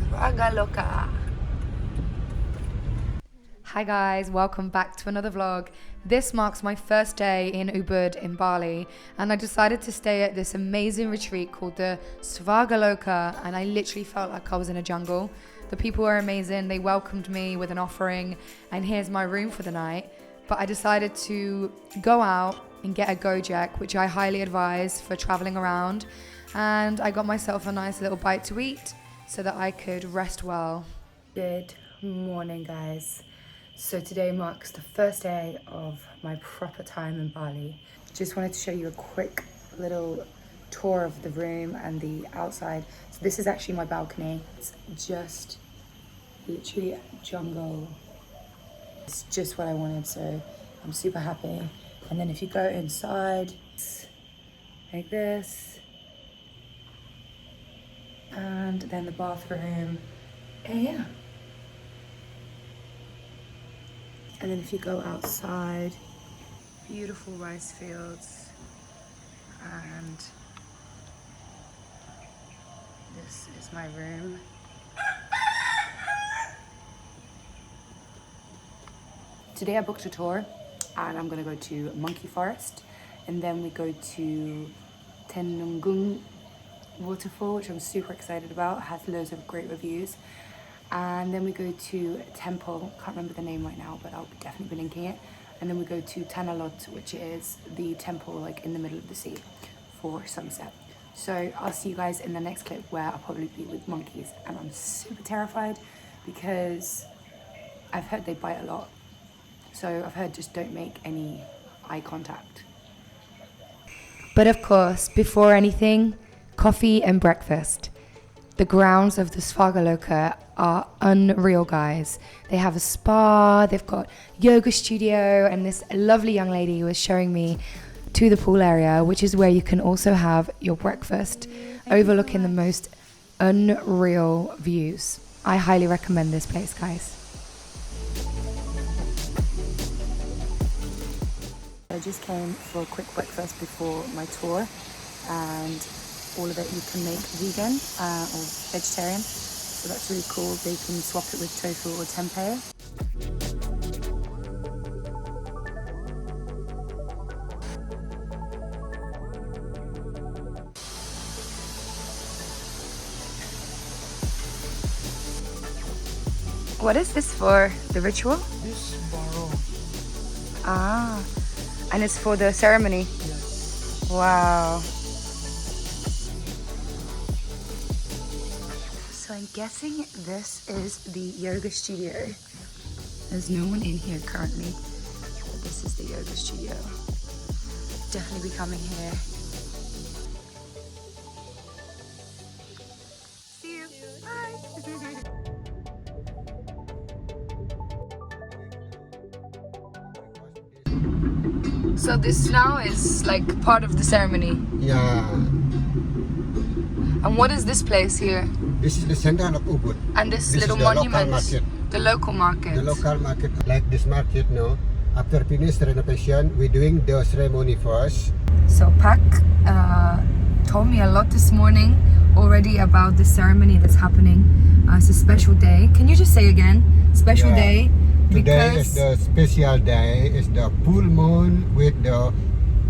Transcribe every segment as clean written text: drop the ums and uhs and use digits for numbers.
Swagaloka. Hi guys, welcome back to another vlog. This marks my first day in Ubud in Bali, and I decided to stay at this amazing retreat called the Swagaloka, and I literally felt like I was in a jungle. The people were amazing, they welcomed me with an offering, and here's my room for the night. But I decided to go out and get a Gojek, which I highly advise for traveling around, and I got myself a nice little bite to eat so that I could rest well. Good morning guys. So today marks the first day of my proper time in Bali. Just wanted to show you a quick little tour of the room and the outside. So this is actually my balcony. It's just literally a jungle. It's just what I wanted, so I'm super happy. And then if you go inside, it's like this. And then the bathroom, and yeah. And then if you go outside, beautiful rice fields, and this is my room. Today I booked a tour, and I'm gonna go to Monkey Forest, and then we go to Tegenungan Waterfall, which I'm super excited about, has loads of great reviews. And then we go to a temple, can't remember the name right now, but I'll definitely be linking it. And then we go to Tanah Lot, which is the temple like in the middle of the sea for sunset. So I'll see you guys in the next clip where I'll probably be with monkeys. And I'm super terrified because I've heard they bite a lot. So I've heard just don't make any eye contact. But of course, before anything, coffee and breakfast. The grounds of the Swagaloka are unreal, guys. They have a spa, they've got yoga studio, and this lovely young lady was showing me to the pool area, which is where you can also have your breakfast, overlooking the most unreal views. I highly recommend this place, guys. I just came for a quick breakfast before my tour, and all of it you can make vegan or vegetarian, so that's really cool. They can swap it with tofu or tempeh. What is this for? The ritual? This borrow. Ah, and it's for the ceremony? Yes. Wow. So I'm guessing this is the yoga studio. There's no one in here currently, but this is the yoga studio. Definitely be coming here. See you. Bye. So this now is like part of the ceremony. Yeah. And what is this place here? This is the Center of Ubud. And this This little is the monument, local market. the local market. The local market, like this market, no. After finish renovation, we're doing the ceremony first. So PaK told me a lot this morning already about the ceremony that's happening. It's a special day. Can you just say again? Special day. Today Because is the special day. It's the full moon with the,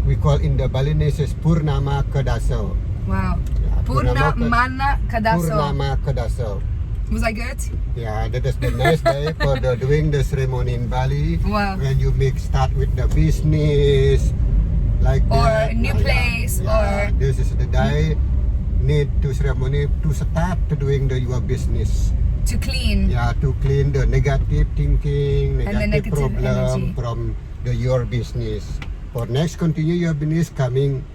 we call in the Balinese Purnama Kadaso. wow. Yeah, Purnama Kadaso. Purnama Kadaso. Was I good? Yeah, that is the nice day for the doing the ceremony in Bali. Wow. When you start with the business, like Or that. a new place, or this is the day need to ceremony to start to doing your business. to clean. Yeah, to clean the negative thinking, And the negative negative problem energy. from your business. For next continue your business coming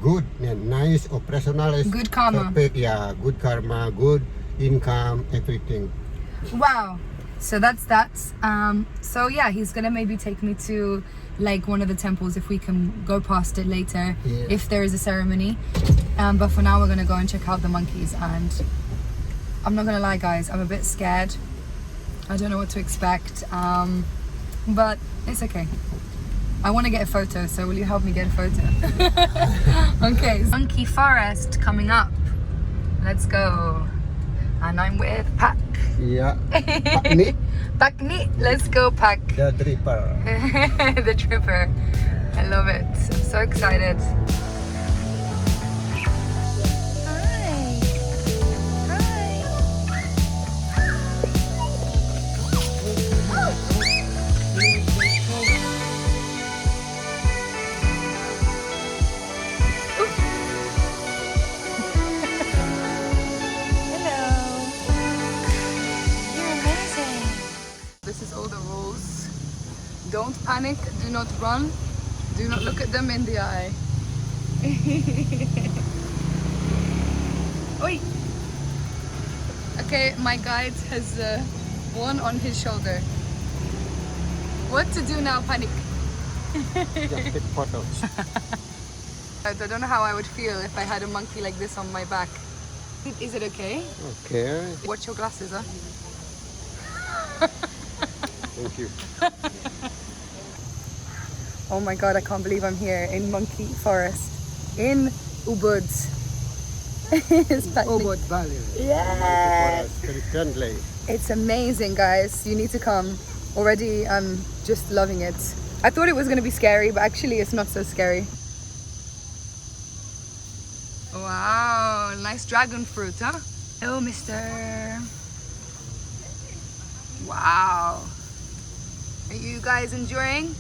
good and nice, operational. Good karma. Perfect, yeah, good karma, good income, everything. Wow. So that's that. So yeah, he's gonna maybe take me to like one of the temples if we can go past it later, Yeah. if there is a ceremony. But for now we're gonna go and check out the monkeys, and I'm not gonna lie guys, I'm a bit scared. I don't know what to expect, but it's okay. I want to get a photo, so will you help me get a photo? Okay, Monkey Forest coming up. Let's go. And and I'm with PaK. Yeah. PaK Nik, PaK Nik, let's go PaK. the tripper. The tripper. I love it. I'm so excited. Hi. Hi. This is all the rules. Don't panic, do not run, do not look at them in the eye. Oi! Okay, my guide has one on his shoulder. What to do now, panic? Just take photos. I don't know how I would feel if I had a monkey like this on my back. Is it okay? Okay. Watch your glasses, huh? Thank you. Oh my god, I can't believe I'm here in Monkey Forest in Ubud. It's PaK Nik. Ubud Bali. Yes! Very friendly. It's amazing, guys. You need to come. Already, I'm just loving it. I thought it was going to be scary, but actually it's not so scary. Wow, nice dragon fruit, huh? Hello, mister. Wow. Are you guys enjoying?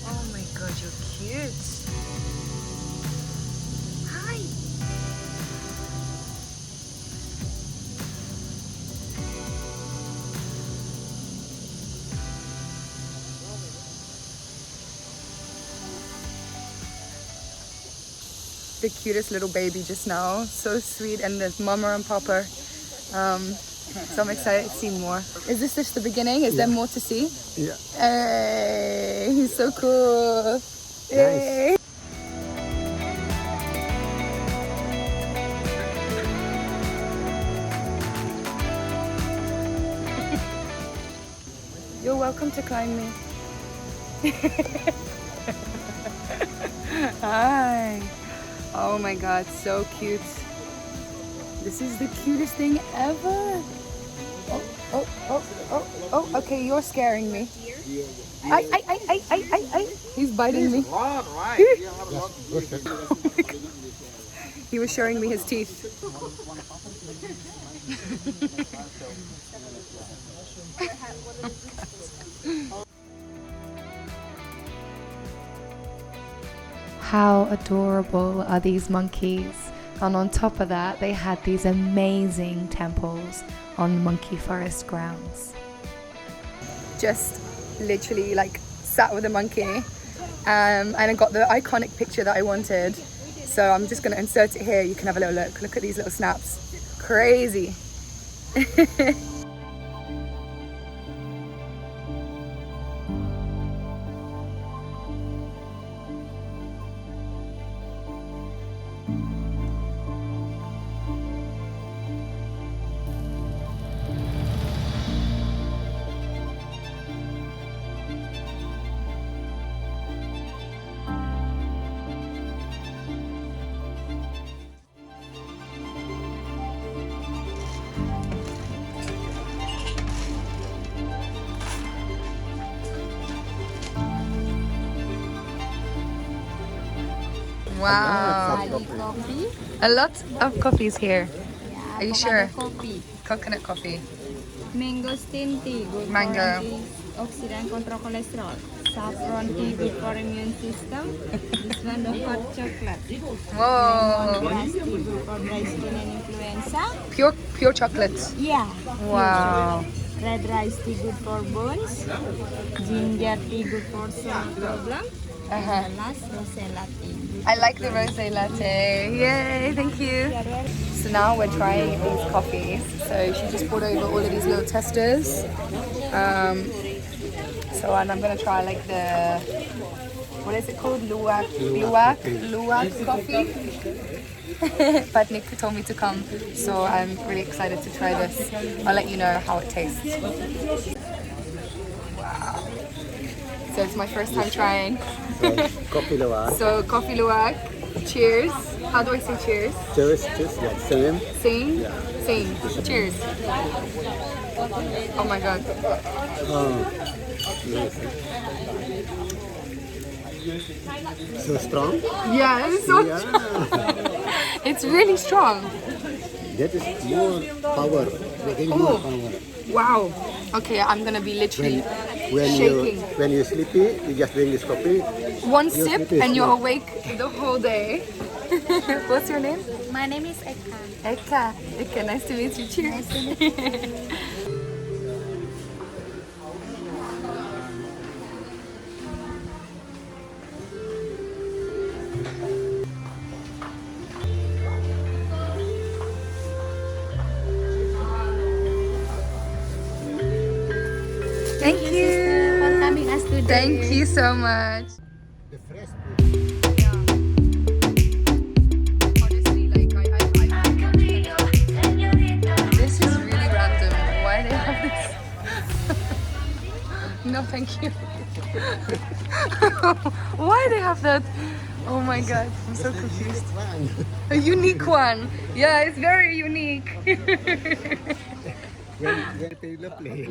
Oh my god, you're cute. Hi. The cutest little baby just now, so sweet, and there's mama and papa. So I'm excited to see more. Is this just the beginning? Is there more to see? Yeah. Hey, he's so cool. Yay. You're welcome to climb me. Hi. Oh my god, so cute. This is the cutest thing ever. Oh, okay, you're scaring me. I. He's biting me. Oh my God. He was showing me his teeth. How adorable are these monkeys? And on top of that, they had these amazing temples on Monkey Forest grounds. Just literally like sat with a monkey and I got the iconic picture that I wanted. So I'm just gonna insert it here. You can have a little look. Look at these little snaps. Crazy. Wow. A lot of coffees here. Are you sure? Coffee. Coconut coffee. Mango stem tea, good Mango. for antioxidant, control cholesterol. Saffron tea, good for immune system. This one the hot chocolate. Whoa. Grass tea, good for dry skin and influenza. Pure chocolate. Yeah. Wow. Red rice tea, good for bones. Ginger tea, good for stomach problem. And last, rosella tea. I like the rosé latte. Yay, thank you. So now we're trying these coffees. So she just brought over all of these little testers. And I'm gonna try like the what is it called? Luwak coffee. PaK Nik told me to come, so I'm really excited to try this. I'll let you know how it tastes. Wow. So it's my first time trying. Coffee Luwak. So coffee Luwak. Cheers. How do I say cheers? Cheers, yeah, same. Same? Yeah. Same. Cheers. Oh my god. Oh, nice. So strong? Yeah, it's so Yeah. it's really strong. That is more power. Making more power. Wow. Okay, I'm gonna be literally When shaking. when you're sleepy, you just drink this coffee. One You're sip sleepy, and you're yeah. awake the whole day. What's your name? My name is Eka. Eka. Eka, nice to meet you. Cheers. Thank you. For coming us today. Thank you so much. The fresh food. Honestly, like this is really random. Why they have this? No, thank you. Why they have that? Oh my god, I'm so confused. A unique one. Yeah, it's very unique. When they play.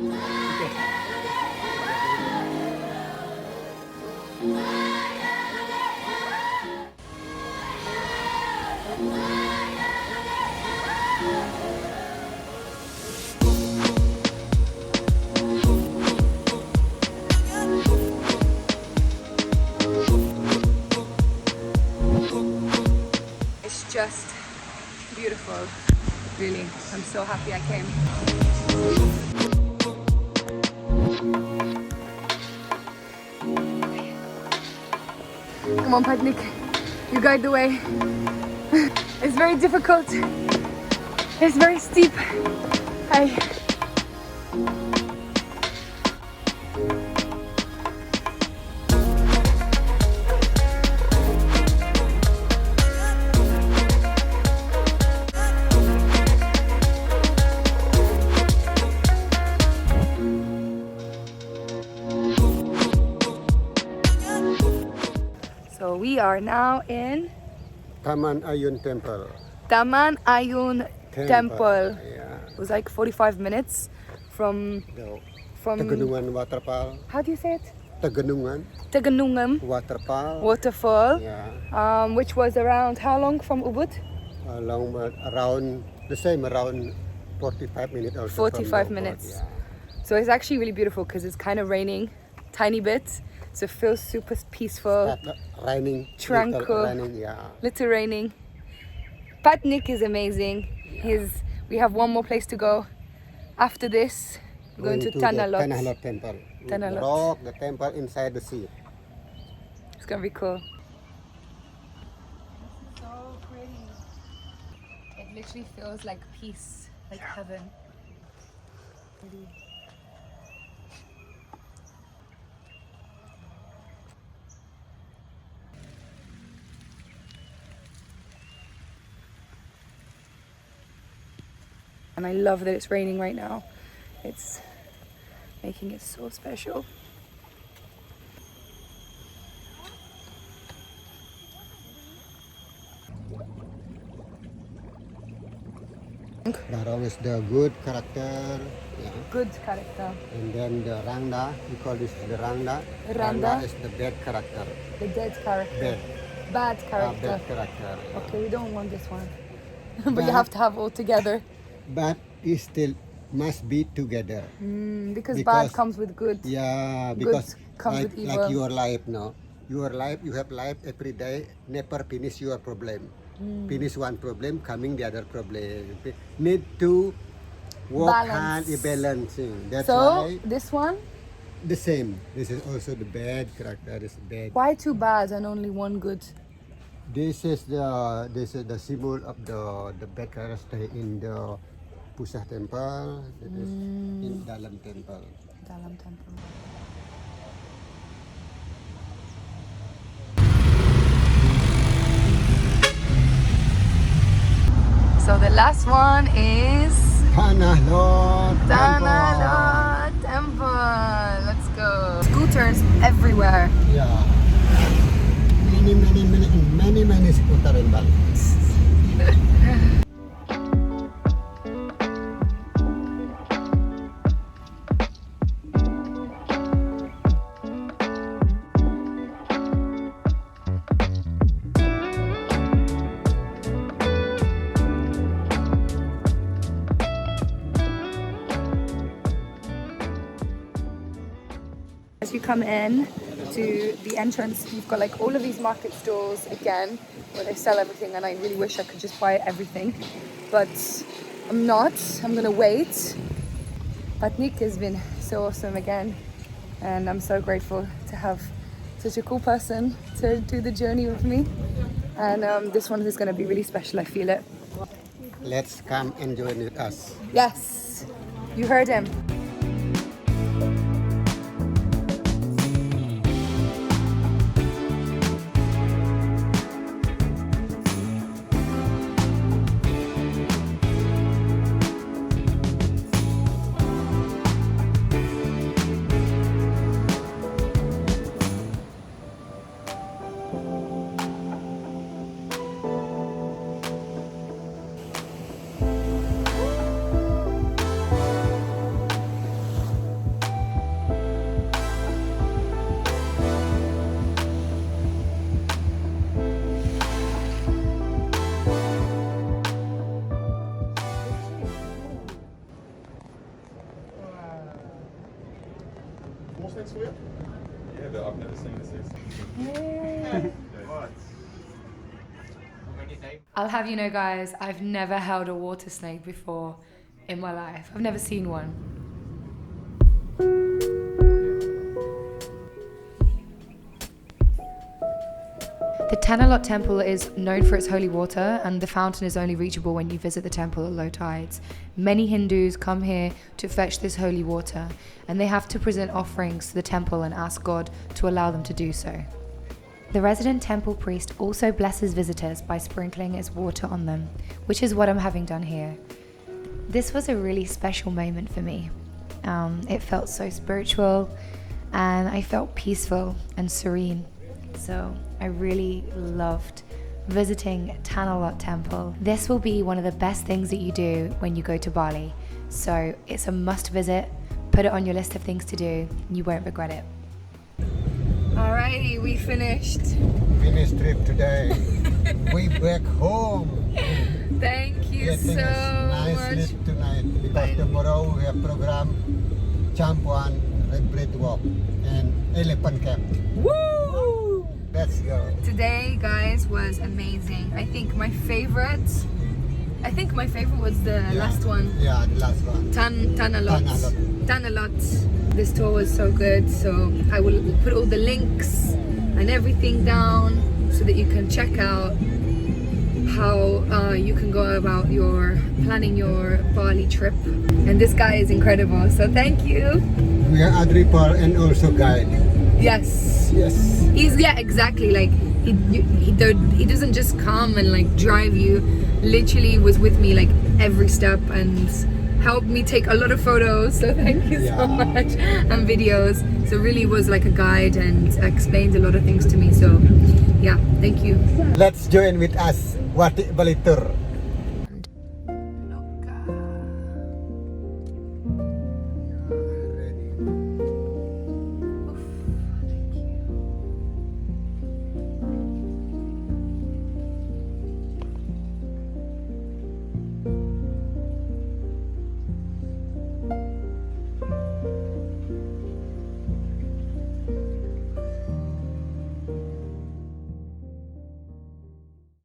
It's just beautiful. Really, I'm so happy I came. Come on, PaK Nik, you guide the way. It's very difficult. It's very steep. So we are now in Taman Ayun Temple. Taman Ayun Temple. Yeah. It was like 45 minutes from Tegenungan Waterfall. how do you say it? Tegenungan Waterfall, Yeah. which was around how long from Ubud? Along around the same around 45 minutes also. 45 from minutes. Yeah. So it's actually really beautiful because it's kind of raining, tiny bit. So it feels super peaceful, Raining. Tranquil. Little raining, yeah. little raining. PaK Nik is amazing. We have one more place to go. After this, we're going to Tanah Lot. Tanah Lot Temple. Tanah The Lot. rock, the temple inside the sea. It's gonna be cool. So pretty. It literally feels like peace, like heaven. Really. And I love that it's raining right now. It's making it so special. Barong is the good character. Yeah. Good character. And then the Rangda, we call this the Rangda. Rangda? Is the bad character. The dead character. Bad. Bad character. Bad character. Okay, we don't want this one. But you have to have all together. But it still must be together. Because bad comes with good. Yeah, because comes like, with evil. like your life, no? Your life, you have life every day, never finish your problem. Finish one problem, coming the other problem. Need to work hard in balancing. That's So, why this one? the same. This is also the bad character. This is bad. Why two bad and only one good? This is the symbol of the bad character in the Buisness Temple. That is in Dalam Temple. Dalam Temple. the last one is Tanah Lot Tanah Temple. Lot Temple. Let's go. Scooters everywhere. Yeah. Many scooter in Bali. As you come in to the entrance, you've got like all of these market stalls again where they sell everything, and I really wish I could just buy everything, but I'm not. I'm gonna wait. PaK Nik has been so awesome again, and I'm so grateful to have such a cool person to do the journey with me, and this one is gonna be really special. I feel it. Let's come and join with us. Yes, you heard him. Snakes for you? Yeah, but I've never seen this. I'll have you know, guys, I've never held a water snake before in my life. I've never seen one. The Tanah Lot Temple is known for its holy water, and the fountain is only reachable when you visit the temple at low tides. Many Hindus come here to fetch this holy water, and they have to present offerings to the temple and ask God to allow them to do so. The resident temple priest also blesses visitors by sprinkling his water on them, which is what I'm having done here. This was a really special moment for me. It felt so spiritual, and I felt peaceful and serene. So I really loved visiting Tanah Lot Temple. This will be one of the best things that you do when you go to Bali. So it's a must visit. Put it on your list of things to do. You won't regret it. Alrighty, we finished. Finish trip today. We back home. Thank you Getting so a nice much. sleep tonight because tomorrow we have program Champuan, Red Walk and Elephant Camp. Woo! Let's go. Today, guys, was amazing. I think my favorite was the last one. Yeah, the last one. Tanah Lot. Tanah Lot. This tour was so good, so I will put all the links and everything down so that you can check out how you can go about planning your Bali trip. And this guy is incredible, so thank you. We are Adripal and also guide. Yes. Yes. Exactly. Like he doesn't just come and like drive you. Literally was with me like every step and helped me take a lot of photos. So thank you so much, and videos. So really was like a guide and explained a lot of things to me. So yeah, thank you. Let's join with us Wati Bali tour.